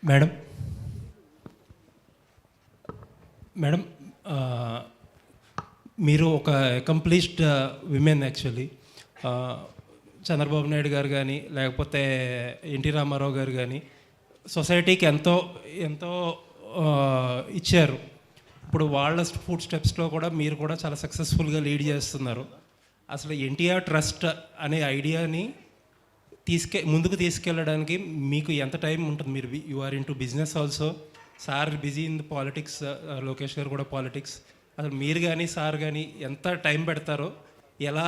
Madam madam మీరు ఒక accomplished women actually. Chandrababu Naidu గారు కానీ లేకపోతే ఎన్టీ రామారావు గారు కానీ సొసైటీకి ఎంతో ఎంతో ఇచ్చారు. ఇప్పుడు వాళ్ళ ఫుడ్ స్టెప్స్లో కూడా మీరు కూడా చాలా సక్సెస్ఫుల్గా లీడ్ చేస్తున్నారు. అసలు ఎన్టీఆర్ ట్రస్ట్ అనే ఐడియాని ముందుకు తీసుకెళ్ళడానికి మీకు ఎంత టైం ఉంటుంది? మీరు you are into business also, sir busy in the politics, Lokesh గారు కూడా పాలిటిక్స్. అసలు మీరు కానీ సార్ కానీ ఎంత టైం పెడతారో, ఎలా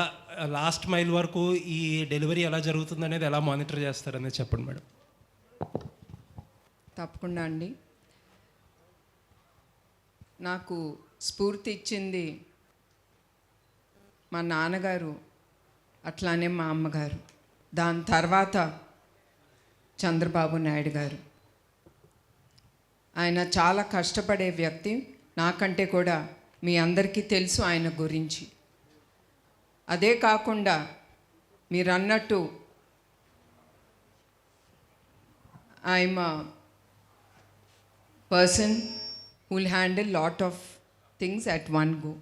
లాస్ట్ మైల్ వరకు ఈ డెలివరీ ఎలా జరుగుతుంది అనేది ఎలా మానిటర్ చేస్తారనేది చెప్పండి మేడం. తప్పకుండా అండి. నాకు స్ఫూర్తి ఇచ్చింది మా నాన్నగారు, అట్లానే మా అమ్మగారు, దాని తర్వాత చంద్రబాబు నాయుడు గారు. ఆయన చాలా కష్టపడే వ్యక్తి, నాకంటే కూడా మీ అందరికీ తెలుసు ఆయన గురించి. అదే కాకుండా మీరు అన్నట్టు I'm person who will handle lot of things at one go.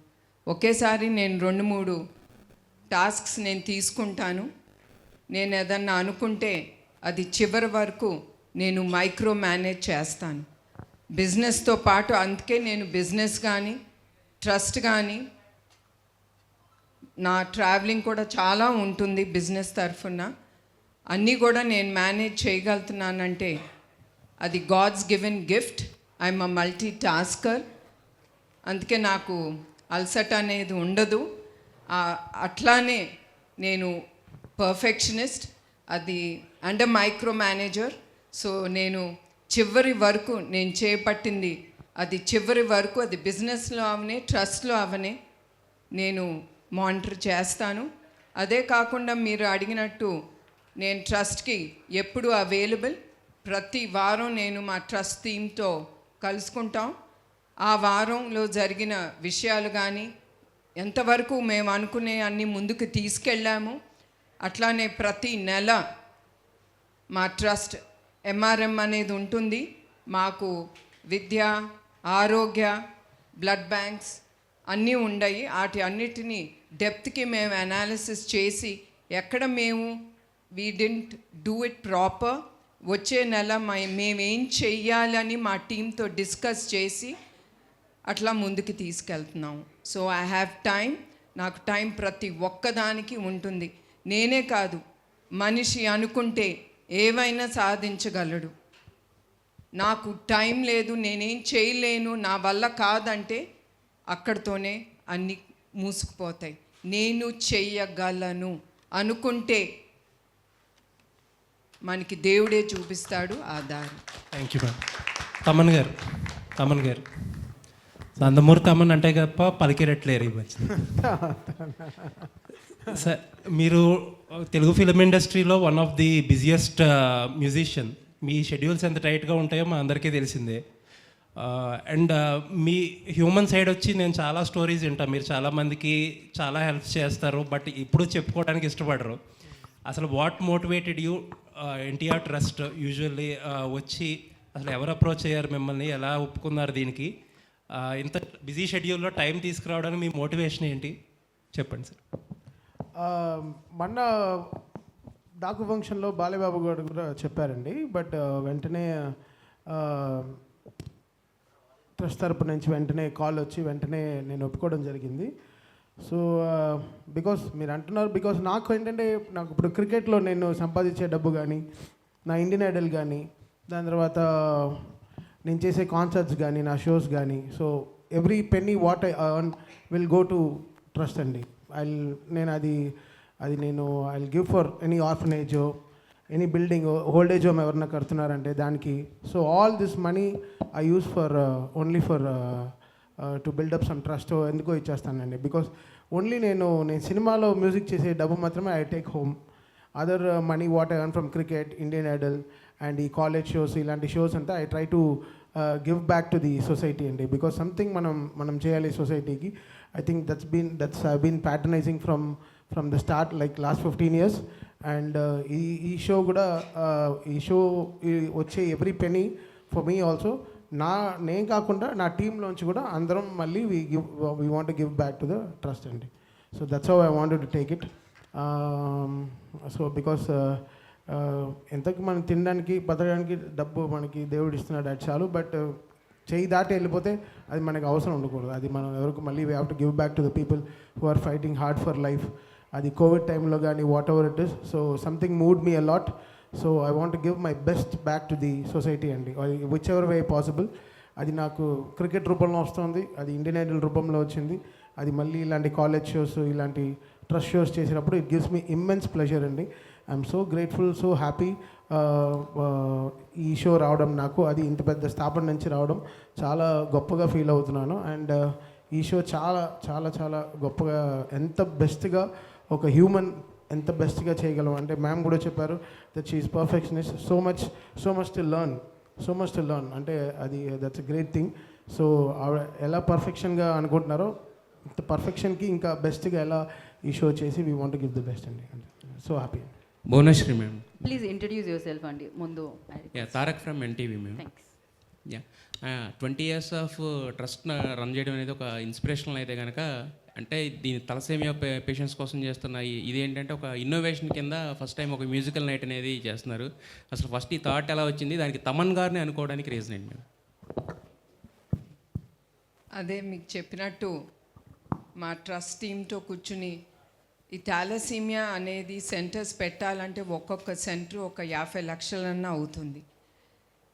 ఒకేసారి నేను 2-3 టాస్క్స్ నేను తీసుకుంటాను. నేను ఏదన్నా అనుకుంటే అది చివరి వరకు నేను మైక్రో మేనేజ్ చేస్తాను బిజినెస్తో పాటు. అందుకే నేను బిజినెస్ కానీ ట్రస్ట్ కానీ, నా ట్రావెలింగ్ కూడా చాలా ఉంటుంది బిజినెస్ తరఫున. అన్నీ కూడా నేను మేనేజ్ చేయగలుగుతున్నానంటే అది God's given gift. I'm a multitasker. అందుకే నాకు అలసట అనేది ఉండదు. అట్లానే నేను పర్ఫెక్షనిస్ట్, అది అండ్ మైక్రో మేనేజర్. సో నేను చివరి వరకు నేను చేపట్టింది అది చివరి వరకు, అది బిజినెస్లో అవనే ట్రస్ట్లో అవనే నేను మానిటర్ చేస్తాను. అదే కాకుండా మీరు అడిగినట్టు నేను ట్రస్ట్కి ఎప్పుడు అవైలబుల్. ప్రతి వారం నేను మా ట్రస్ట్ టీమ్తో కలుసుకుంటాం. ఆ వారంలో జరిగిన విషయాలు కానీ ఎంతవరకు మేము అనుకునే అన్ని ముందుకు తీసుకెళ్ళాము. అట్లానే ప్రతి నెల మా ట్రస్ట్ ఎంఆర్ఎం అనేది ఉంటుంది. మాకు విద్య, ఆరోగ్య, బ్లడ్ బ్యాంక్స్ అన్నీ ఉన్నాయి. వాటి అన్నిటినీ డెప్త్కి మేము అనాలిసిస్ చేసి ఎక్కడ మేము we didn't do it proper, వచ్చే నెల మేమేం చెయ్యాలని మా టీంతో డిస్కస్ చేసి అట్లా ముందుకు తీసుకెళ్తున్నాము. So I have time. నాకు టైం ప్రతి ఒక్కదానికి ఉంటుంది. నేనే కాదు, మనిషి అనుకుంటే ఏవైనా సాధించగలడు. నాకు టైం లేదు, నేనేం చేయలేను, నా వల్ల కాదంటే అక్కడితోనే అన్నీ మూసుకుపోతాయి. నేను చెయ్యగలను అనుకుంటే మనకి దేవుడే చూపిస్తాడు ఆ దారి. Thank you madam. తమన్ గారు నందమూరి తమన్ అంటే తప్ప పలికిరట్లేరు ఈ మధ్య. సార్, మీరు తెలుగు ఫిలిం ఇండస్ట్రీలో one of the busiest musician. Me schedules ఎంత టైట్గా ఉంటాయో మా అందరికీ తెలిసిందే. అండ్ మీ హ్యూమన్ సైడ్ వచ్చి నేను చాలా స్టోరీస్ వింటాను. మీరు చాలామందికి చాలా హెల్ప్ చేస్తారు, బట్ ఇప్పుడు చెప్పుకోవడానికి ఇష్టపడరు. అసలు what motivated you NTR trust usually వచ్చి అసలు ఎవరు అప్రోచ్ అయ్యారు మిమ్మల్ని, ఎలా ఒప్పుకున్నారు దీనికి? ఇంత బిజీ షెడ్యూల్లో టైం తీసుకురావడానికి మీ మోటివేషన్ ఏంటి చెప్పండి సార్. మొన్న డాకు ఫంక్షన్లో బాలయ్యబాబు గారు కూడా చెప్పారండి. బట్ వెంటనే ట్రస్ట్ తరపు నుంచి వెంటనే కాల్ వచ్చి వెంటనే నేను ఒప్పుకోవడం జరిగింది. సో బికాస్ మీరు అంటున్నారు, బికాస్ నాకు ఏంటంటే నాకు ఇప్పుడు క్రికెట్లో నేను సంపాదించే డబ్బు కానీ, నా ఇండియన్ ఐడల్ కానీ, దాని తర్వాత నేను చేసే కాన్సర్ట్స్ కానీ, నా షోస్ కానీ, so every penny what I earn will go to trust అండి. నేను ఐ గివ్ ఫర్ ఎనీ ఆర్ఫనేజో, ఎనీ బిల్డింగ్, ఓల్డేజ్ హోమ్ ఎవరన్నా కడుతున్నారంటే దానికి. So all this money I use for only for to build up some trust. ఎందుకో ఇచ్చేస్తానండి. Because only నేను సినిమాలో మ్యూజిక్ చేసే డబ్బు మాత్రమే I take home. Other money what I earn from cricket, Indian Idol and ఈ కాలేజ్ షోస్, ఇలాంటి shows అంతా I try to give back to the society అండి. బికాస్ సంథింగ్ మనం చేయాలి సొసైటీకి. I think I've been patronizing from the start, like last 15 years. And ఈ show కూడా ఈ షో వచ్చే every penny for me also నేను కాకుండా నా టీంలోంచి కూడా అందరం మళ్ళీ we want give back to the trust అండి. So that's how I wanted to take it. So because ఎంతకి మనం తినడానికి బతకడానికి డబ్బు మనకి దేవుడు ఇస్తున్నాడు, అది చాలు. బట్ చేయి దాటి వెళ్ళిపోతే అది మనకు అవసరం ఉండకూడదు. అది మనం ఎవరికి మళ్ళీ we have to give back to the people who are fighting hard for life. అది కోవిడ్ టైంలో కానీ whatever it is. So something moved me a lot. So I want give my best back to the society అండి, whichever way possible. అది నాకు cricket రూపంలో వస్తుంది, అది Indian Idol రూపంలో వచ్చింది, అది మళ్ళీ ఇలాంటి కాలేజ్ షోస్ ఇలాంటి ట్రస్ట్ షోస్ చేసినప్పుడు it gives me immense pleasure అండి. I'm so grateful, so happy ఈ షో రావడం నాకు. అది ఇంత పెద్ద స్థాపన నుంచి రావడం చాలా గొప్పగా ఫీల్ అవుతున్నాను. అండ్ ఈ షో చాలా చాలా చాలా గొప్పగా, ఎంత బెస్ట్గా ఒక హ్యూమన్ ఎంత బెస్ట్గా చేయగలం అంటే మ్యామ్ కూడా చెప్పారు that she is perfectionist. So much to learn అంటే అది that's a great thing. So ఆవిడ ఎలా పర్ఫెక్షన్గా అనుకుంటున్నారో ఇంత పర్ఫెక్షన్కి ఇంకా బెస్ట్గా ఎలా ఈ షో చేసి we want give the best అండి. So happy. Bhuvaneswari ma'am. Please introduce yourself అండి ముందు. Tarak from NTV ma'am. Thanks. 20 years of trust run చేయడం అనేది ఒక ఇన్స్పిరేషనల్ అయితే కనుక, అంటే దీని తలసేమియా పేషెంట్స్ కోసం చేస్తున్న ఇది ఏంటంటే ఒక ఇన్నోవేషన్ కింద ఫస్ట్ టైం ఒక మ్యూజికల్ నైట్ అనేది చేస్తున్నారు. అసలు ఫస్ట్ ఈ థాట్ ఎలా వచ్చింది, దానికి తమన్ గారిని అనుకోవడానికి రీజన్ ఏంటి మేడం? అదే మీకు చెప్పినట్టు మా ట్రస్ట్ టీంతో కూర్చుని ఈ థాలసీమియా అనేది సెంటర్స్ పెట్టాలంటే ఒక్కొక్క సెంటర్ ఒక 50 లక్షలన్నా అవుతుంది.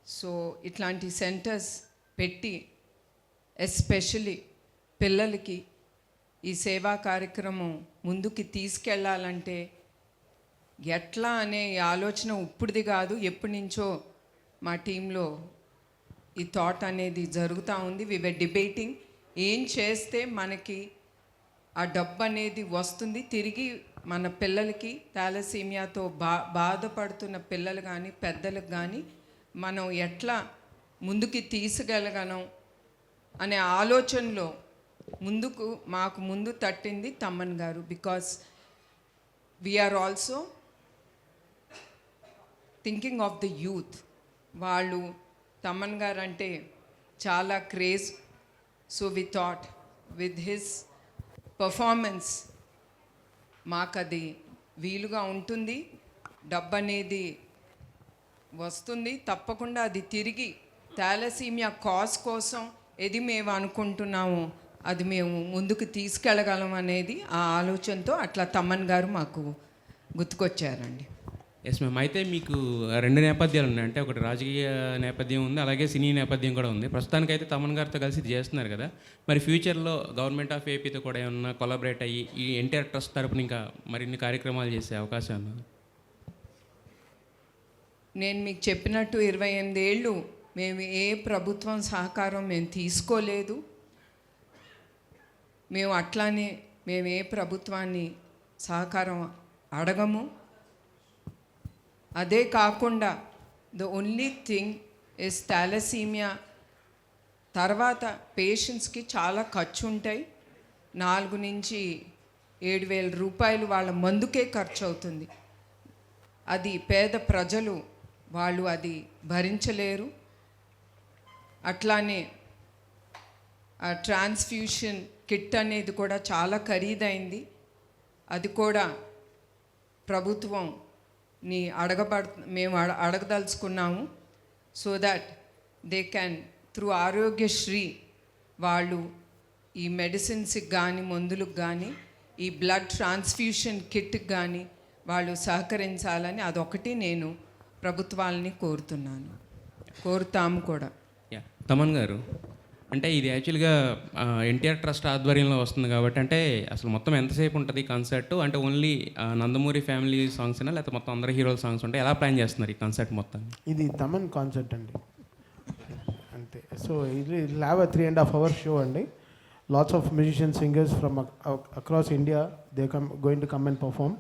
సో ఇట్లాంటి సెంటర్స్ పెట్టి ఎస్పెషలీ పిల్లలకి ఈ సేవా కార్యక్రమం ముందుకి తీసుకెళ్ళాలంటే ఎట్లా అనే ఆలోచన ఇప్పుడుది కాదు, ఎప్పటి నుంచో మా టీంలో ఈ థాట్ అనేది జరుగుతూ ఉంది. వి వర్ డిబేటింగ్ ఏం చేస్తే మనకి ఆ డబ్బు అనేది వస్తుంది తిరిగి మన పిల్లలకి, థాలసీమియాతో బాధపడుతున్న పిల్లలు కానీ పెద్దలకు కానీ మనం ఎట్లా ముందుకి తీసుకెళ్ళగలం అనే ఆలోచనలో మాకు ముందు తట్టింది తమ్మన్ గారు. Because we're also thinking of the youth. వాళ్ళు తమ్మన్ గారు అంటే చాలా craze. So we thought with his performance మాకు అది వీలుగా ఉంటుంది, డబ్బు అనేది వస్తుంది తప్పకుండా. అది తిరిగి థాలసీమియా కాజ్ కోసం ఏది మేము అనుకుంటున్నామో అది మేము ముందుకు తీసుకెళ్ళగలం అనేది ఆ ఆలోచనతో అట్లా తమ్మన్ గారు మాకు గుర్తుకొచ్చారండి. Yes ma'am. అయితే మీకు 2 నేపథ్యాలు ఉన్నాయి, అంటే ఒకటి రాజకీయ నేపథ్యం ఉంది, అలాగే సినీ నేపథ్యం కూడా ఉంది. ప్రస్తుతానికైతే తమన్ గారితో కలిసి ఇది చేస్తున్నారు కదా, మరి ఫ్యూచర్లో గవర్నమెంట్ ఆఫ్ ఏపీతో కూడా ఏమన్నా కొలాబరేట్ అయ్యి ఈ ఎన్టీఆర్ ట్రస్ట్ తరపున ఇంకా మరిన్ని కార్యక్రమాలు చేసే అవకాశం ఉన్నది? నేను మీకు చెప్పినట్టు 28 ఏళ్ళు మేము ఏ ప్రభుత్వం సహకారం మేము తీసుకోలేదు. మేము అట్లానే మేము ఏ ప్రభుత్వాన్ని సహకారం అడగము. అదే కాకుండా the only thing is thalassaemia తర్వాత పేషెంట్స్కి చాలా ఖర్చు ఉంటాయి. 4 నుంచి 7,000 రూపాయలు వాళ్ళ మందుకే ఖర్చు అవుతుంది. అది పేద ప్రజలు వాళ్ళు అది భరించలేరు. అట్లానే ఆ ట్రాన్స్ఫ్యూషన్ కిట్ అనేది కూడా చాలా ఖరీదైంది. అది కూడా ప్రభుత్వం మేము అడగదలుచుకున్నాము. So that they can through Aarogyasri వాళ్ళు ఈ మెడిసిన్స్కి కానీ మందులకు కానీ ఈ బ్లడ్ ట్రాన్స్ఫ్యూషన్ కిట్కి కానీ వాళ్ళు సహకరించాలని అదొకటి నేను ప్రభుత్వాలని కోరుతాము కూడా. తమన్ గారు, అంటే ఇది యాక్చువల్గా ఎన్టీఆర్ ట్రస్ట్ ఆధ్వర్యంలో వస్తుంది కాబట్టి, అంటే అసలు మొత్తం ఎంతసేపు ఉంటుంది కాన్సర్ట్? అంటే ఓన్లీ నందమూరి ఫ్యామిలీ సాంగ్స్ అయినా లేకపోతే మొత్తం అందరు హీరోల సాంగ్స్ ఉంటాయి? ఎలా ప్లాన్ చేస్తున్నారు ఈ కాన్సర్ట్ మొత్తం? ఇది తమన్ కాన్సర్ట్ అండి అంతే. సో ఇది హ్యావ్ 3.5 hours షో అండి. Lots of musician singers from across India they going to come and perform.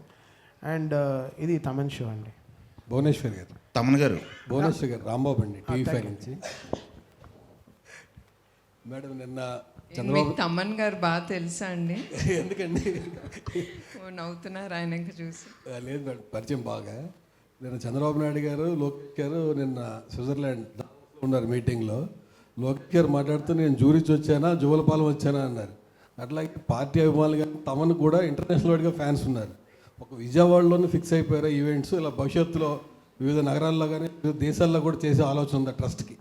And ఇది తమన్ షో అండి. భువనేశ్వర్ గారు. తమన్ గారు. భువనేశ్వర్ గారు. రాంబాబు అండి, టీవీ5 నుంచి. మేడం నిన్న మీకు తమ్మన్ గారు బాగా తెలుసా అండి? ఎందుకండి నవ్వుతున్నారు ఆయనకి చూసి? లేదు మేడం, పరిచయం బాగా. నిన్న చంద్రబాబు నాయుడు గారు, లోకేష్ గారు నిన్న స్విట్జర్లాండ్ ఉన్నారు మీటింగ్లో. లోకేష్ గారు మాట్లాడుతూ నేను జూరిచ్ వచ్చానా జువలపాలెం వచ్చానా అన్నారు. అట్లాగే పార్టీ అభిమానులు కానీ తమను కూడా ఇంటర్నేషనల్ వైడ్గా ఫ్యాన్స్ ఉన్నారు. ఒక విజయవాడలోనే ఫిక్స్ అయిపోయారు ఈవెంట్స్. ఇలా భవిష్యత్తులో వివిధ నగరాల్లో కానీ వివిధ దేశాల్లో కూడా చేసే ఆలోచన ఉంది ట్రస్ట్కి.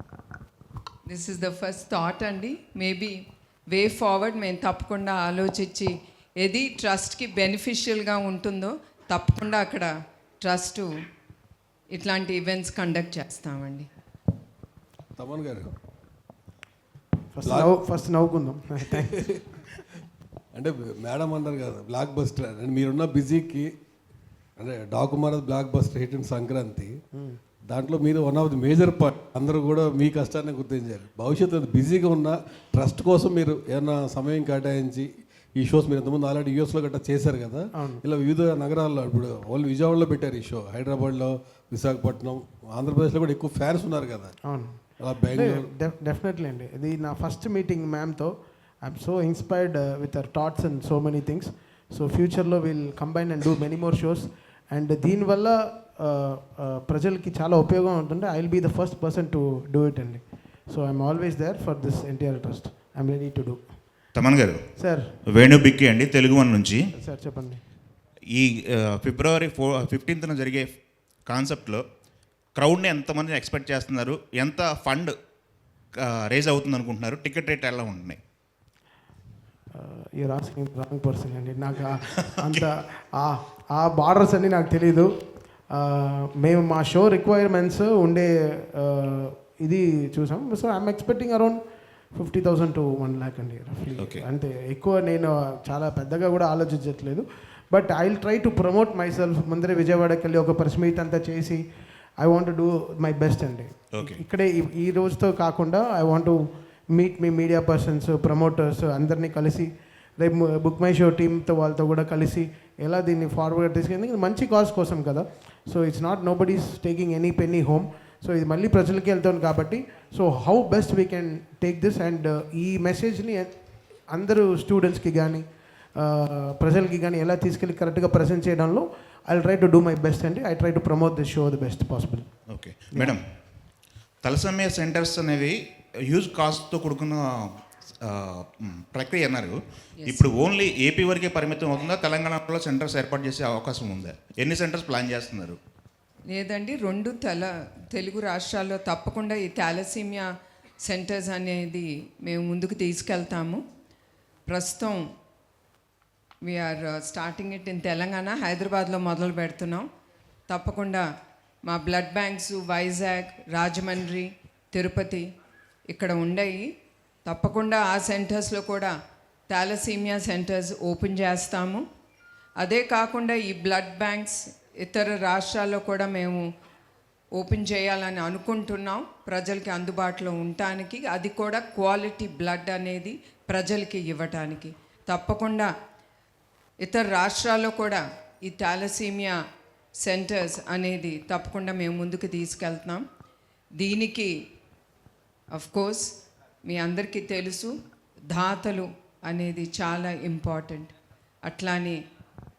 This is the first thought అండి. మేబీ వే ఫార్వర్డ్ మేము తప్పకుండా ఆలోచించి ఏది ట్రస్ట్కి బెనిఫిషియల్గా ఉంటుందో తప్పకుండా అక్కడ ట్రస్ట్ ఇట్లాంటి ఈవెంట్స్ కండక్ట్ చేస్తామండి. తమన్ గారు ఫస్ట్ నవ్వుకుందాం. అంటే మేడం అన్నారు కదా బ్లాక్ బస్టర్ అంటే మీరున్న బిజీకి అంటే డాకుమారద్ blockbuster hit in Sankranti, దాంట్లో మీరు one of the major part. అందరూ కూడా మీ కష్టాన్ని గుర్తించారు. భవిష్యత్తు బిజీగా ఉన్న ట్రస్ట్ కోసం మీరు ఏమైనా సమయం కేటాయించి ఈ షోస్ మీరు ఇంతకుముందు ఆల్రెడీ యూఎస్లో గట్రా చేశారు కదా, ఇలా వివిధ నగరాల్లో ఇప్పుడు ఓన్లీ విజయవాడలో పెట్టారు ఈ షో, హైదరాబాద్లో, విశాఖపట్నం, ఆంధ్రప్రదేశ్లో కూడా ఎక్కువ ఫ్యాన్స్ ఉన్నారు కదా. అవును, అలా బెంగళూరు. డెఫినెట్లీ అండి. ఇది నా ఫస్ట్ మీటింగ్ మ్యామ్తో. I'm so inspired with our thoughts and so many things. So ఫ్యూచర్లో will combine and do many more shows. And దీనివల్ల ప్రజలకి చాలా ఉపయోగం ఉంటుంది. I will be the first person to do it అండి. So I'm always there for this NTR trust. I'm ready to do. Thaman garu, sir Venu బిక్కి అండి, Telugu one నుంచి. Sir చెప్పండి. ఈ ఫిబ్రవరి 15న జరిగే కాన్సెప్ట్లో క్రౌడ్ని ఎంతమంది ఎక్స్పెక్ట్ చేస్తున్నారు? ఎంత ఫండ్ రేజ్ అవుతుంది అనుకుంటున్నారు? టికెట్ రేట్ ఎలా ఉంటున్నాయి? యూర్ ఆస్కింగ్ రాంగ్ పర్సన్ అండి. నాకు అంత ఆ బార్డర్స్ అన్నీ నాకు తెలీదు. మేము మా షో రిక్వైర్మెంట్స్ ఉండే ఇది చూసాం. So I'm expecting around 50,000 to 1 lakh అండి రఫ్లీ. అంటే ఎక్కువ నేను చాలా పెద్దగా కూడా ఆలోచించట్లేదు. But I will try to promote myself. ముందరే విజయవాడకి వెళ్ళి ఒక ప్రెస్ మీట్ అంతా చేసి I want to do my best అండి. ఇక్కడే ఈ రోజుతో కాకుండా ఐ వాంట్ టు మీట్ మీ మీడియా పర్సన్స్, ప్రమోటర్స్ అందరినీ కలిసి రేపు బుక్ మై షో టీమ్తో వాళ్ళతో కూడా కలిసి ఎలా దీన్ని ఫార్వర్డ్ తీసుకెళ్ళి మంచి కాజ్ కోసం కదా. So it's not nobody is taking any penny home. So ఇది మళ్ళీ ప్రజలకి వెళ్తాను కాబట్టి so how best we can take this and ఈ మెసేజ్ని అందరూ స్టూడెంట్స్కి కానీ ప్రజలకి కానీ ఎలా తీసుకెళ్ళి కరెక్ట్గా ప్రజెంట్ చేయడంలో I try to do my best అండి. I try to promote this show the best possible. Okay madam, thalassemia centres అనేవి హ్యూజ్ కాస్ట్తో కూడుకున్న ప్రక్రియ అన్నారు. ఇప్పుడు ఓన్లీ ఏపీ వరకే పరిమితం అవుతుందా? తెలంగాణలో సెంటర్స్ ఏర్పాటు చేసే అవకాశం ఉందా? ఎన్ని సెంటర్స్ ప్లాన్ చేస్తున్నారు? లేదండి, 2 తెలుగు రాష్ట్రాల్లో తప్పకుండా ఈ థాలసీమియా సెంటర్స్ అనేది మేము ముందుకు తీసుకెళ్తాము. ప్రస్తుతం we're starting it in Telangana, హైదరాబాద్లో మొదలు పెడుతున్నాం. తప్పకుండా మా బ్లడ్ బ్యాంక్స్ వైజాగ్, రాజమండ్రి, తిరుపతి ఇక్కడ ఉండయి. తప్పకుండా ఆ సెంటర్స్లో కూడా థాలసీమియా సెంటర్స్ ఓపెన్ చేస్తాము. అదే కాకుండా ఈ బ్లడ్ బ్యాంక్స్ ఇతర రాష్ట్రాల్లో కూడా మేము ఓపెన్ చేయాలని అనుకుంటున్నాం, ప్రజలకి అందుబాటులో ఉండటానికి. అది కూడా క్వాలిటీ బ్లడ్ అనేది ప్రజలకి ఇవ్వటానికి. తప్పకుండా ఇతర రాష్ట్రాల్లో కూడా ఈ థాలసీమియా సెంటర్స్ అనేది తప్పకుండా మేము ముందుకు తీసుకెళ్తున్నాం. దీనికి కోర్స్ మీ అందరికీ తెలుసు, దాతలు అనేది చాలా ఇంపార్టెంట్. అట్లానే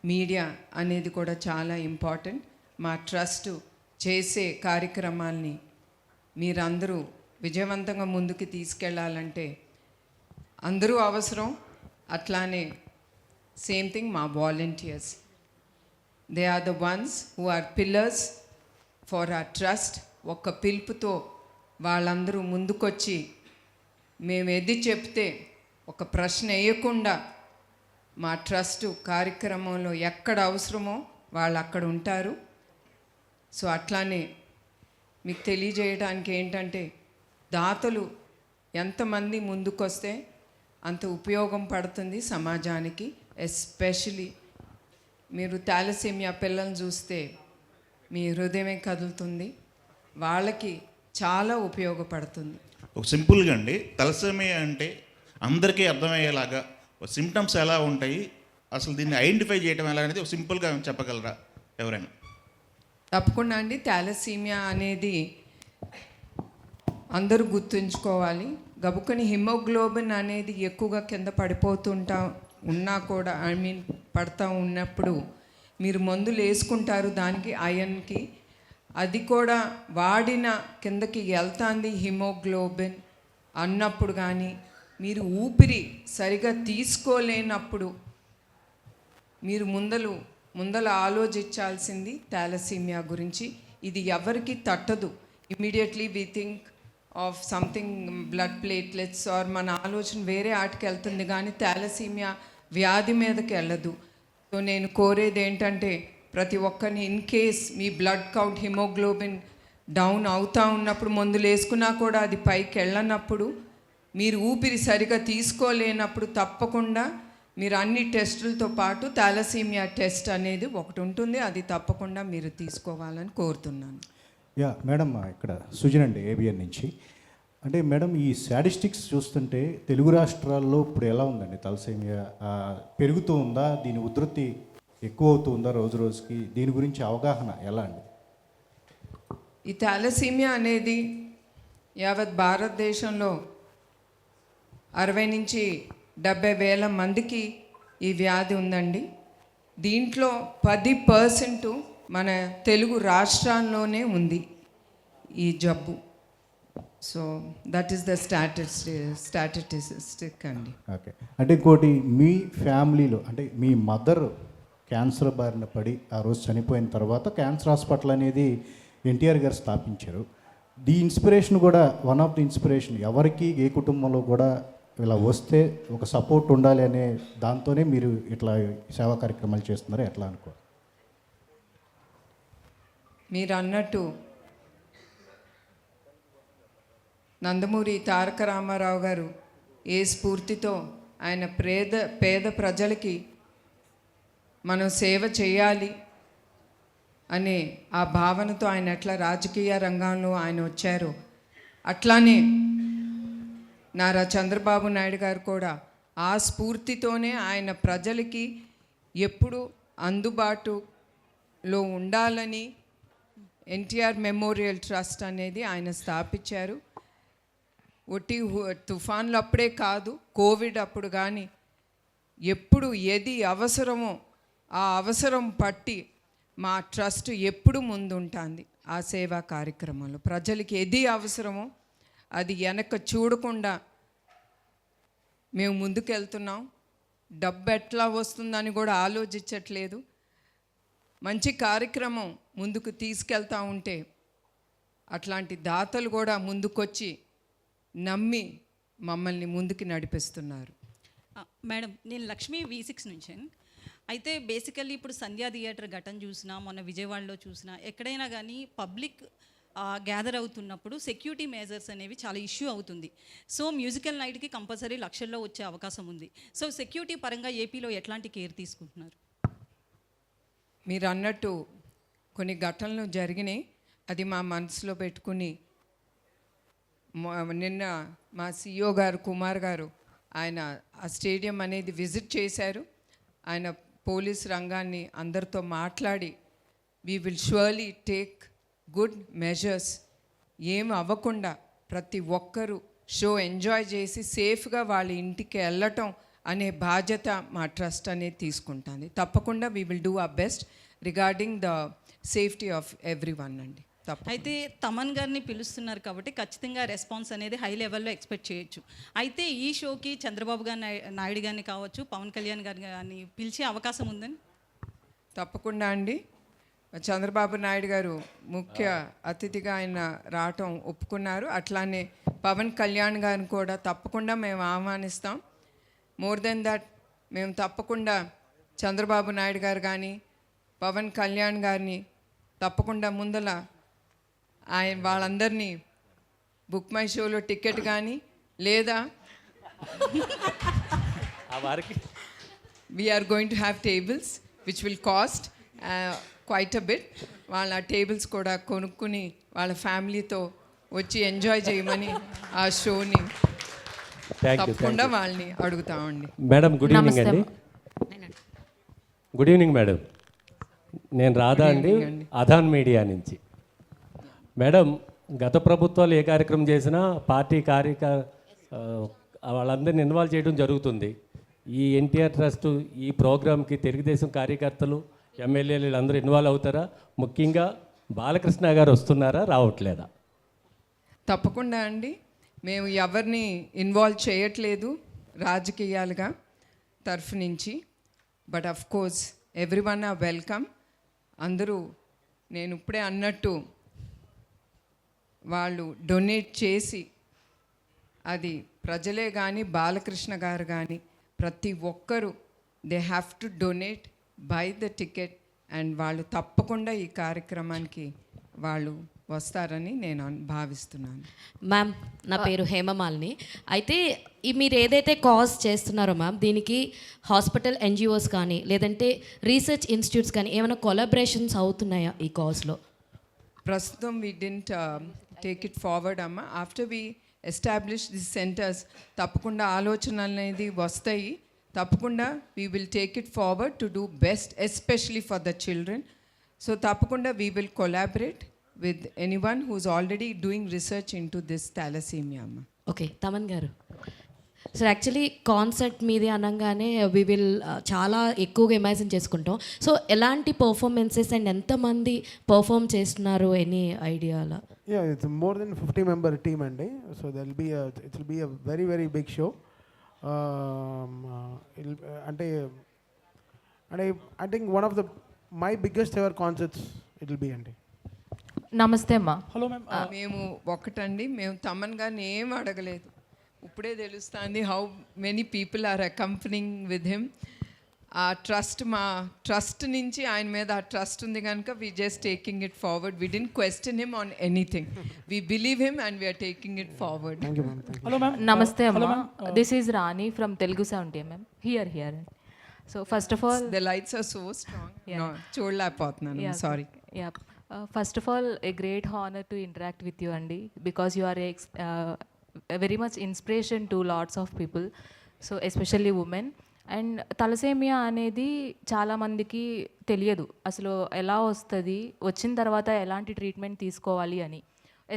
మీడియా అనేది కూడా చాలా ఇంపార్టెంట్. మా ట్రస్ట్ చేసే కార్యక్రమాల్ని మీరందరూ విజయవంతంగా ముందుకు తీసుకెళ్ళాలంటే అందరూ అవసరం. అట్లానే సేమ్ థింగ్ మా volunteers, they are the ones who are pillars for our trust. ఒక్క పిలుపుతో వాళ్ళందరూ ముందుకొచ్చి మేము ఎది చెప్తే ఒక ప్రశ్న వేయకుండా మా ట్రస్ట్ కార్యక్రమంలో ఎక్కడ అవసరమో వాళ్ళు అక్కడ ఉంటారు. సో అట్లానే మీకు తెలియజేయడానికి ఏంటంటే దాతలు ఎంతమంది ముందుకొస్తే అంత ఉపయోగం పడుతుంది సమాజానికి. ఎస్పెషలీ మీరు థాలసీమియా పిల్లల్ని చూస్తే మీ హృదయమే కదులుతుంది, వాళ్ళకి చాలా ఉపయోగపడుతుంది. ఒక సింపుల్గా అండి, తలసేమియా అంటే అందరికీ అర్థమయ్యేలాగా సిమ్టమ్స్ ఎలా ఉంటాయి, అసలు దీన్ని ఐడెంటిఫై చేయడం ఎలా అనేది సింపుల్గా చెప్పగలరా ఎవరైనా? తప్పకుండా అండి. థాలసీమియా అనేది అందరూ గుర్తుంచుకోవాలి. గబుక్కని హిమోగ్లోబిన్ అనేది ఎక్కువగా కింద ఉన్నా కూడా పడతా ఉన్నప్పుడు మీరు మందులు వేసుకుంటారు దానికి, ఐరన్కి. అది కూడా వాడిన కిందకి వెళ్తాంది హిమోగ్లోబిన్ అన్నప్పుడు కానీ, మీరు ఊపిరి సరిగా తీసుకోలేనప్పుడు మీరు ముందల ఆలోచించాల్సింది థాలసీమియా గురించి. ఇది ఎవరికి తట్టదు. Immediately we think of something blood platelets or మన ఆలోచన వేరే ఆటకి వెళ్తుంది, కానీ థాలసీమియా వ్యాధి మీదకి వెళ్ళదు. సో నేను కోరేది ఏంటంటే ప్రతి ఒక్కరిని, in case me blood count haemoglobin down అవుతూ ఉన్నప్పుడు మందులు వేసుకున్నా కూడా అది పైకి వెళ్ళనప్పుడు, మీరు ఊపిరి సరిగా తీసుకోలేనప్పుడు తప్పకుండా మీరు అన్ని టెస్టులతో పాటు థాలసీమియా టెస్ట్ అనేది ఒకటి ఉంటుంది, అది తప్పకుండా మీరు తీసుకోవాలని కోరుతున్నాను. యా మేడం, ఇక్కడ సుజన్ అండి ఏబిఎన్ నుంచి. అంటే మేడం, ఈ స్టాటిస్టిక్స్ చూస్తుంటే తెలుగు రాష్ట్రాల్లో ఇప్పుడు ఎలా ఉందండి తలసేమియా? పెరుగుతూ ఉందా? దీని ఉధృతి ఎక్కువ అవుతూ ఉందా రోజు రోజుకి? దీని గురించి అవగాహన ఎలా అండి? ఈ థాలసీమియా అనేది యావత్ భారతదేశంలో 60 నుంచి 70 వేల మందికి ఈ వ్యాధి ఉందండి. దీంట్లో 10% మన తెలుగు రాష్ట్రాల్లోనే ఉంది ఈ జబ్బు. So that is the statistic అండి. ఓకే. అంటే ఇంకోటి, మీ ఫ్యామిలీలో అంటే మీ మదర్ క్యాన్సర్ బారిన పడి ఆ రోజు చనిపోయిన తర్వాత క్యాన్సర్ హాస్పిటల్ అనేది ఎన్టీఆర్ గారు స్థాపించారు. ది ఇన్స్పిరేషన్ కూడా, వన్ ఆఫ్ ది ఇన్స్పిరేషన్, ఎవరికి ఏ కుటుంబంలో కూడా ఇలా వస్తే ఒక సపోర్ట్ ఉండాలి అనే దాంతోనే మీరు ఇట్లా సేవా కార్యక్రమాలు చేస్తున్నారు, ఎట్లా అనుకో? మీరు అన్నట్టు నందమూరి తారక రామారావు గారు ఏ స్ఫూర్తితో ఆయన పేద ప్రజలకి మనం సేవ చేయాలి అనే ఆ భావనతో ఆయన ఎట్లా రాజకీయ రంగంలో ఆయన వచ్చారో, అట్లానే నారా చంద్రబాబు నాయుడు గారు కూడా ఆ స్ఫూర్తితోనే ఆయన ప్రజలకి ఎప్పుడు అందుబాటులో ఉండాలని ఎన్టీఆర్ మెమోరియల్ ట్రస్ట్ అనేది ఆయన స్థాపించారు. ఒట్టి తుఫాన్లు అప్పుడే కాదు, కోవిడ్ అప్పుడు కానీ ఎప్పుడు ఏది అవసరమో ఆ అవసరం పట్టి మా ట్రస్ట్ ఎప్పుడు ముందుంటుంది ఆ సేవా కార్యక్రమంలో. ప్రజలకి ఏది అవసరమో అది వెనక చూడకుండా మేము ముందుకెళ్తున్నాం. డబ్బు ఎట్లా వస్తుందని కూడా ఆలోచించట్లేదు. మంచి కార్యక్రమం ముందుకు తీసుకెళ్తా ఉంటే అట్లాంటి దాతలు కూడా ముందుకొచ్చి నమ్మి మమ్మల్ని ముందుకు నడిపిస్తున్నారు. మేడం, నేను లక్ష్మీ V6 నుంచి. అయితే బేసికల్లీ ఇప్పుడు సంధ్యా థియేటర్ ఘటన చూసినా, మొన్న విజయవాడలో చూసినా, ఎక్కడైనా కానీ పబ్లిక్ గ్యాదర్ అవుతున్నప్పుడు సెక్యూరిటీ మెజర్స్ అనేవి చాలా ఇష్యూ అవుతుంది. సో మ్యూజికల్ నైట్కి కంపల్సరీ లక్షల్లో వచ్చే అవకాశం ఉంది. సో సెక్యూరిటీ పరంగా ఏపీలో ఎట్లాంటి కేర్ తీసుకుంటున్నారు? మీరు అన్నట్టు కొన్ని ఘటనలు జరిగినాయి, అది మా మనసులో పెట్టుకుని నిన్న మా CEO గారు కుమార్ గారు ఆయన ఆ స్టేడియం అనేది విజిట్ చేశారు. ఆయన పోలీస్ రంగాన్ని అందరితో మాట్లాడి we will surely take good measures, ఏం అవ్వకుండా ప్రతి ఒక్కరూ షో ఎంజాయ్ చేసి సేఫ్గా వాళ్ళ ఇంటికి వెళ్ళటం అనే బాధ్యత మా ట్రస్ట్ అనేది తీసుకుంటుంది. తప్పకుండా we will do our best regarding the safety of every one అండి. అయితే తమన్ గారిని పిలుస్తున్నారు కాబట్టి ఖచ్చితంగా రెస్పాన్స్ అనేది హై లెవెల్లో ఎక్స్పెక్ట్ చేయొచ్చు. అయితే ఈ షోకి చంద్రబాబు గారు నాయుడు గారిని కావచ్చు, పవన్ కళ్యాణ్ గారిని కానీ పిలిచే అవకాశం ఉందని? తప్పకుండా అండి. చంద్రబాబు నాయుడు గారు ముఖ్య అతిథిగా ఆయన రావటం ఒప్పుకున్నారు. అట్లానే పవన్ కళ్యాణ్ గారిని కూడా తప్పకుండా మేము ఆహ్వానిస్తాం. మోర్ దెన్ దట్ మేము తప్పకుండా చంద్రబాబు నాయుడు గారు కానీ పవన్ కళ్యాణ్ గారిని తప్పకుండా ముందల ఆయన వాళ్ళందరినీ బుక్ మై షోలో టికెట్ కానీ లేదా we're going to have tables which will cost quite a bit. వాళ్ళ టేబుల్స్ కూడా కొనుక్కుని వాళ్ళ ఫ్యామిలీతో వచ్చి ఎంజాయ్ చేయమని ఆ షోని తప్పకుండా వాళ్ళని అడుగుతామండి. మేడం గుడ్ ఈవినింగ్ అండి. గుడ్ ఈవినింగ్ మేడం, నేను రాధా అండి, అధాన్ మీడియా నుంచి. మేడం, గత ప్రభుత్వాలు ఏ కార్యక్రమం చేసినా పార్టీ వాళ్ళందరినీ ఇన్వాల్వ్ చేయడం జరుగుతుంది. ఈ ఎన్టీఆర్ ట్రస్ట్ ఈ ప్రోగ్రామ్కి తెలుగుదేశం కార్యకర్తలు, ఎమ్మెల్యేలు అందరూ ఇన్వాల్వ్ అవుతారా? ముఖ్యంగా బాలకృష్ణ గారు వస్తున్నారా, రావట్లేదా? తప్పకుండా అండి. మేము ఎవరిని ఇన్వాల్వ్ చేయట్లేదు రాజకీయాలుగా తరఫు నుంచి. But of course every one or welcome. అందరూ నేను ఇప్పుడే అన్నట్టు వాళ్ళు డొనేట్ చేసి, అది ప్రజలే కానీ బాలకృష్ణ గారు కానీ ప్రతి ఒక్కరూ they have to donate, by the ticket, and వాళ్ళు తప్పకుండా ఈ కార్యక్రమానికి వాళ్ళు వస్తారని నేను భావిస్తున్నాను. మ్యామ్, నా పేరు హేమమాలిని. అయితే మీరు ఏదైతే కాజ్ చేస్తున్నారో మ్యామ్, దీనికి హాస్పిటల్ ఎన్జిఓస్ కానీ లేదంటే రీసెర్చ్ ఇన్స్టిట్యూట్స్ కానీ ఏమైనా కొలాబరేషన్స్ అవుతున్నాయా ఈ కాజ్లో? ప్రస్తుతం we didn't take it forward అమ్మ. After we establish the centres తప్పకుండా ఆలోచనలు అనేది వస్తాయి. తప్పకుండా we will take it forward to do best, especially for the children. So తప్పకుండా we will collaborate with anyone who's already doing research into this thalassemia. Okay, Thaman garu. So actually concert మీది అనగానే we will చాలా ఎక్కువగా imagine చేసుకుంటాం. So ఎలాంటి performances and ఎంతమంది perform చేస్తున్నారు, any idea అలా? Yeah, it's more than 50 member team అండి. So it will be a very very big show. అంటే I think one of the my biggest ever concerts it will be అండి. నమస్తే అమ్మా. Hello ma'am. మేము ఒకటండి, మేము తమన్ గారిని ఏం అడగలేదు. ఇప్పుడే తెలుస్తుంది how many people are accompanying with him. ఆ ట్రస్ట్, మా ట్రస్ట్ నుంచి ఆయన మీద ఆ ట్రస్ట్ ఉంది కనుక we just taking it forward. We didn't question him on anything. We believe him and we're taking it forward. Hello ma'am. నమస్తే అమ్మా. This is Rani from Telugu 70 mm. Here. So first of all the lights are so strong. చూడలేకపోతున్నాను, sorry. Yeah, first of all a great honour to interact with you అండి, because you are very much inspiration to lots of people, so especially women. And thalassemia అనేది చాలామందికి తెలియదు అసలు ఎలా వస్తుంది, వచ్చిన తర్వాత ఎలాంటి ట్రీట్మెంట్ తీసుకోవాలి అని.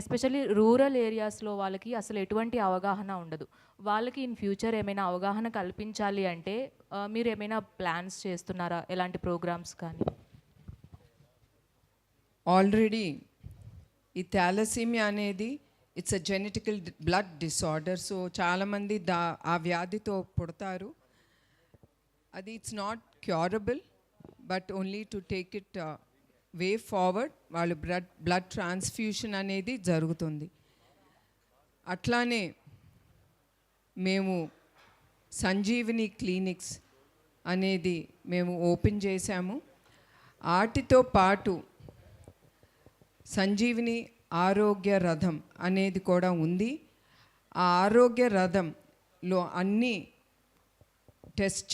ఎస్పెషల్లీ రూరల్ ఏరియాస్లో వాళ్ళకి అసలు ఎటువంటి అవగాహన ఉండదు. వాళ్ళకి ఇన్ ఫ్యూచర్ ఏమైనా అవగాహన కల్పించాలి అంటే మీరు ఏమైనా ప్లాన్స్ చేస్తున్నారా, ఎలాంటి ప్రోగ్రామ్స్ కానీ? ఆల్రెడీ ఈ థాలసీమియా అనేది it's a genetical blood disorder. So చాలామంది ఆ వ్యాధితో పుడతారు. అది it's not curable, but only to take it way forward. వాళ్ళు బ్లడ్ ట్రాన్స్ఫ్యూషన్ అనేది జరుగుతుంది. అట్లానే మేము సంజీవిని క్లినిక్స్ అనేది మేము ఓపెన్ చేశాము. వాటితో పాటు సంజీవిని ఆరోగ్య రథం అనేది కూడా ఉంది. ఆ ఆరోగ్య రథంలో అన్ని టెస్ట్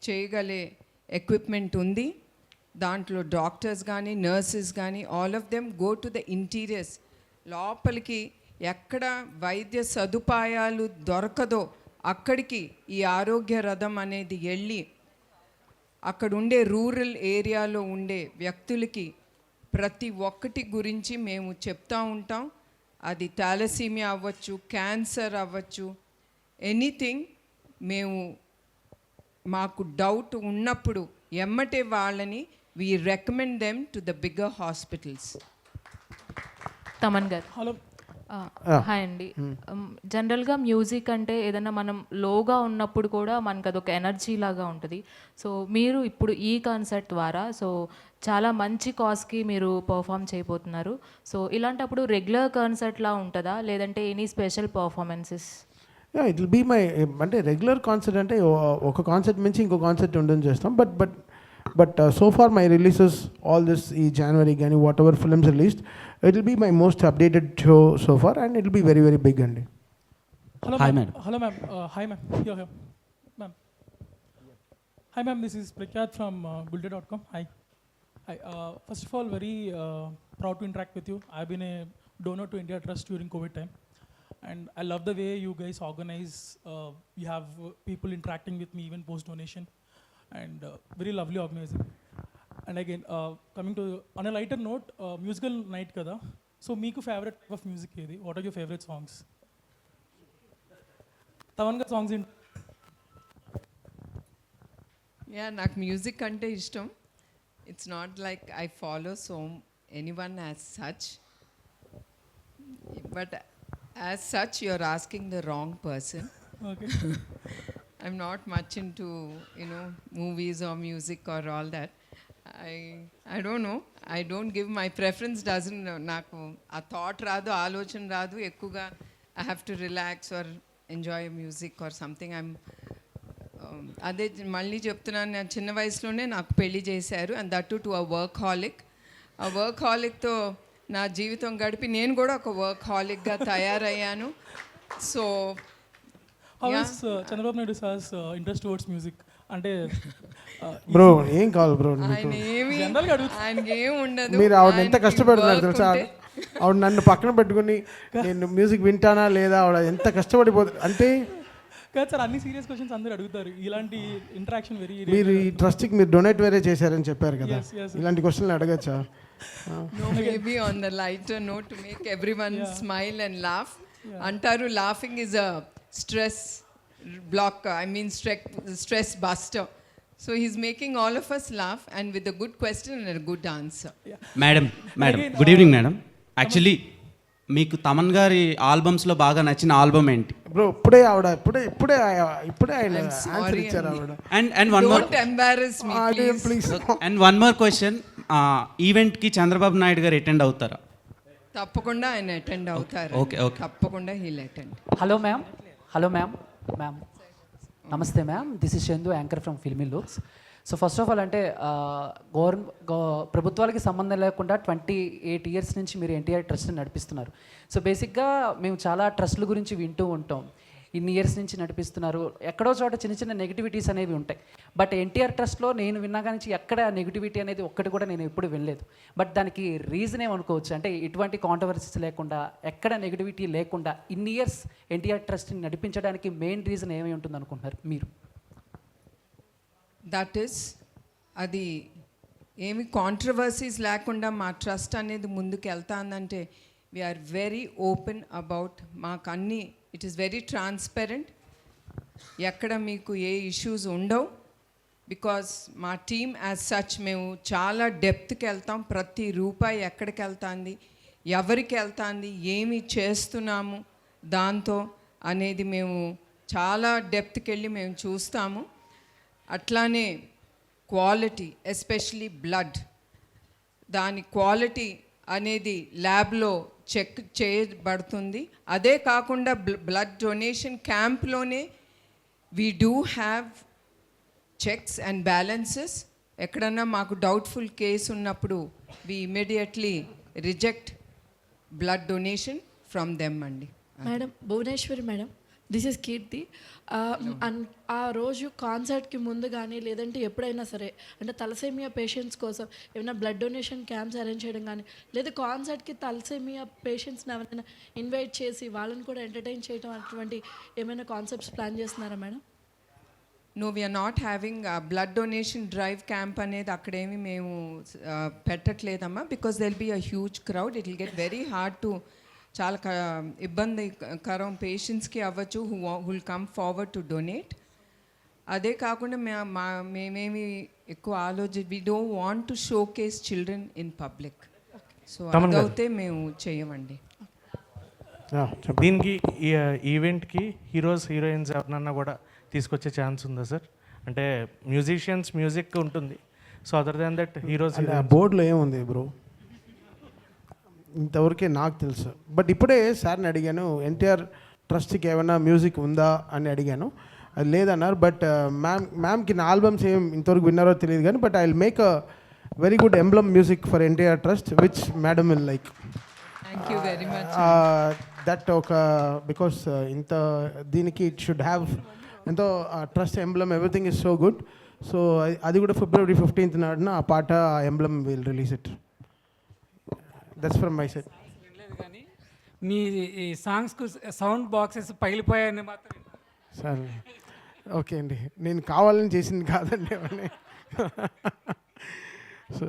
చేయగలే ఎక్విప్మెంట్ ఉంది. దాంట్లో డాక్టర్స్ కానీ నర్సెస్ కానీ all of them go to the interiors. లోపలికి ఎక్కడ వైద్య సదుపాయాలు దొరకదో అక్కడికి ఈ ఆరోగ్య రథం అనేది వెళ్ళి అక్కడ ఉండే రూరల్ ఏరియాలో ఉండే వ్యక్తులకి ప్రతి ఒక్కటి గురించి మేము చెప్తూ ఉంటాం. అది థాలసీమియా అవ్వచ్చు, క్యాన్సర్ అవ్వచ్చు, ఎనీథింగ్. మేము మాకు డౌట్ ఉన్నప్పుడు ఎమ్మటే వాళ్ళని we recommend them to the bigger hospitals. Thaman గారు. హలో. హాయ్ అండి. జనరల్గా మ్యూజిక్ అంటే ఏదైనా మనం లోగా ఉన్నప్పుడు కూడా మనకు అదొక ఎనర్జీ లాగా ఉంటుంది. సో మీరు ఇప్పుడు ఈ కాన్సర్ట్ ద్వారా సో చాలా మంచి కాజ్కి మీరు పర్ఫామ్ చేయబోతున్నారు. సో ఇలాంటప్పుడు రెగ్యులర్ కాన్సర్ట్లా ఉంటుందా, లేదంటే any special performances? It will be my, అంటే రెగ్యులర్ కాన్సర్ట్ అంటే ఒక కాన్సర్ట్ నుంచి ఇంకో కాన్సర్ట్ ఉండని చేస్తాం. But so far my releases all this ఈ జనవరి కానీ whatever films released, it will be my most updated show so far and it will be very very big andi. Hello hi ma'am. Hello ma'am. Hi ma'am. Here ma'am. Hi ma'am, this is Prakyat from gulde.com. Hi. First of all, very proud to interact with you. I've been a donor to India Trust during COVID time, and I love the way you guys organize. You have people interacting with me even post donation, and very lovely organizing. And again, coming to on a lighter note, musical night kada. So meeku favorite type of music edi? What are your favorite songs? Tavan ga songs in. Yeah, నాకు music అంటే ఇష్టం. It's not like I follow so anyone as such. But as such, you're asking the wrong person. Okay. I'm not much into, movies or music or all that. I don't know. I don't give my preference doesn't నాకు ఆ thought రాదు, ఆలోచన రాదు ఎక్కువగా. I have to relax or enjoy music or something. అదే మళ్ళీ చెప్తున్నాను, నేను చిన్న వయసులోనే నాకు పెళ్లి చేశారు, and that to a workaholic. ఆ వర్క్ హాలిక్తో నా జీవితం గడిపి నేను కూడా ఒక వర్క్ హాలిక్గా తయారయ్యాను. So How is Chandrababu Naidu sir's interest towards music? అంటే బ్రో ఏం కావాలి బ్రో ఆయన ఏమి General గా అడుగుతున్నా. ఆయనకి ఏం ఉండదు. మీరు ఆవిడ ఎంత ఆయనకి కష్టపడుతున్నారు work తెలుసా? ఉంటే- ఆవిడ నన్ను పక్కన పెట్టుకుని నేను మ్యూజిక్ వింటానా లేదా ఆవిడ ఎంత కష్టపడిపోతుంది అంటే. కాదు సార్, అన్ని సీరియస్ క్వశ్చన్స్ అందరూ అడుగుతారు. ఇలాంటి ఇంటరాక్షన్ వెరీ మీరు ఈ ట్రస్ట్కి మీరు డొనేట్ వేరే చేశారని చెప్పారు కదా, Yes, yes. ఇలాంటి క్వశ్చన్లు అడగచ్చా? No, maybe on the lighter note to make everyone smile and laugh. Antaru laughing is a stress blocker. I mean stress buster. So he's making all of us laugh and with a good question and a good answer. Madam Again, good evening madam. Actually మీకు తమన్ గారి ఆల్బమ్స్లో బాగా నచ్చిన album ఏంటి? Bro ఇప్పుడే ఆవిడ ఇప్పుడే ఆయన I'm answer sorry, ఇచ్చారు Andy. ఆవిడ. And one more Don't embarrass me, please. Please. And one more question, ఈవెంట్కి చంద్రబాబు నాయుడు గారు అటెండ్ అవుతారా? తప్పకుండా ఆయన అటెండ్ అవుతారు. Okay, okay. తప్పకుండా he'll attend. Hello ma'am. Ma'am నమస్తే ma'am, this is Chandu, anchor from Filmy Looks. So first of all అంటే ప్రభుత్వాలకి సంబంధం లేకుండా 28 ఇయర్స్ నుంచి మీరు ఎన్టీఆర్ ట్రస్ట్ని నడిపిస్తున్నారు. సో బేసిక్గా మేము చాలా ట్రస్ట్ల గురించి వింటూ ఉంటాం, ఇన్ని ఇయర్స్ నుంచి నడిపిస్తున్నారు, ఎక్కడో చోట చిన్న చిన్న నెగిటివిటీస్ అనేవి ఉంటాయి. బట్ ఎన్టీఆర్ ట్రస్ట్లో నేను విన్నా కానీ ఎక్కడ నెగిటివిటీ అనేది ఒక్కటి కూడా నేను ఎప్పుడు వినలేదు. బట్ దానికి రీజన్ ఏమనుకోవచ్చు అంటే ఎటువంటి కాంట్రవర్సీస్ లేకుండా, ఎక్కడ నెగిటివిటీ లేకుండా ఇన్ని ఇయర్స్ ఎన్టీఆర్ ట్రస్ట్ని నడిపించడానికి మెయిన్ రీజన్ ఏమై ఉంటుంది అనుకుంటున్నారు మీరు? దట్ ఈస్ అది ఏమి కాంట్రవర్సీస్ లేకుండా మా ట్రస్ట్ అనేది ముందుకు వెళ్తాందంటే వీఆర్ వెరీ ఓపెన్ అబౌట్, మాకు అన్నీ ఇట్ ఈస్ వెరీ ట్రాన్స్పరెంట్, ఎక్కడ మీకు ఏ ఇష్యూస్ ఉండవు. బికాస్ మా టీమ్ యాజ్ సచ్ మేము చాలా డెప్త్కి వెళ్తాం, ప్రతి రూపాయి ఎక్కడికి వెళ్తుంది, ఎవరికి వెళ్తుంది, ఏమి చేస్తున్నాము దాంతో అనేది మేము చాలా డెప్త్కి వెళ్ళి మేము చూస్తాము. అట్లానే క్వాలిటీ, ఎస్పెషలీ బ్లడ్, దాని క్వాలిటీ అనేది ల్యాబ్లో చెక్ చేయబడుతుంది. అదే కాకుండా బ్లడ్ డొనేషన్ క్యాంప్లోనే we do have checks and balances. ఎక్కడన్నా మాకు డౌట్ఫుల్ కేసు ఉన్నప్పుడు we immediately reject blood donation from them అండి. Madam Bhuvaneswari madam, this is Keerthi. ఆ రోజు కాన్సర్ట్కి ముందు కానీ లేదంటే ఎప్పుడైనా సరే అంటే తలసేమియా పేషెంట్స్ కోసం ఏమైనా బ్లడ్ డొనేషన్ క్యాంప్స్ అరేంజ్ చేయడం కానీ, లేదా కాన్సర్ట్కి తలసేమియా పేషెంట్స్ని ఎవరైనా ఇన్వైట్ చేసి వాళ్ళని కూడా ఎంటర్టైన్ చేయడం అటువంటి ఏమైనా కాన్సెప్ట్స్ ప్లాన్ చేస్తున్నారా madam? No, we're not having blood donation drive camp అనేది అక్కడేమి మేము పెట్టట్లేదమ్మా. Because they'll be a huge crowd, it will get very hard to, చాలా ఇబ్బందికరం పేషెంట్స్కి అవ్వచ్చు who will come forward to donate. అదే కాకుండా మేమేమి ఎక్కువ we don't want to showcase children in public. So అదైతే మేము చేయమండి. దీనికి ఈవెంట్కి హీరోయిన్స్ ఎవరన్నా కూడా తీసుకొచ్చే ఛాన్స్ ఉందా సార్? అంటే మ్యూజిషియన్స్ మ్యూజిక్ ఉంటుంది, so other than that heroes బోర్డులో ఏముంది బ్రో ఇంతవరకే నాకు తెలుసు. బట్ ఇప్పుడే సార్ని అడిగాను ఎన్టీఆర్ ట్రస్ట్కి ఏమైనా మ్యూజిక్ ఉందా అని అడిగాను, అది లేదన్నారు. బట్ మ్యామ్కి నా ఆల్బమ్స్ ఏం ఇంతవరకు విన్నారో తెలియదు కానీ, but I will make a very good emblem music for NTR trust which madam will like. Thank you very much. That ఒక బికాస్ ఇంత దీనికి ఇట్ షుడ్ హ్యావ్ ఎంతో trust emblem, everything is so good. So అది కూడా February 15th నాడున ఆ పాట ఆ emblem will release it. That's from my side. కానీ మీ సాంగ్స్కు సౌండ్ బాక్సెస్ పగిలిపోయాయని మాత్రం సార్ ఓకే అండి, నేను కావాలని చేసింది కాదండి అవన్నీ. సో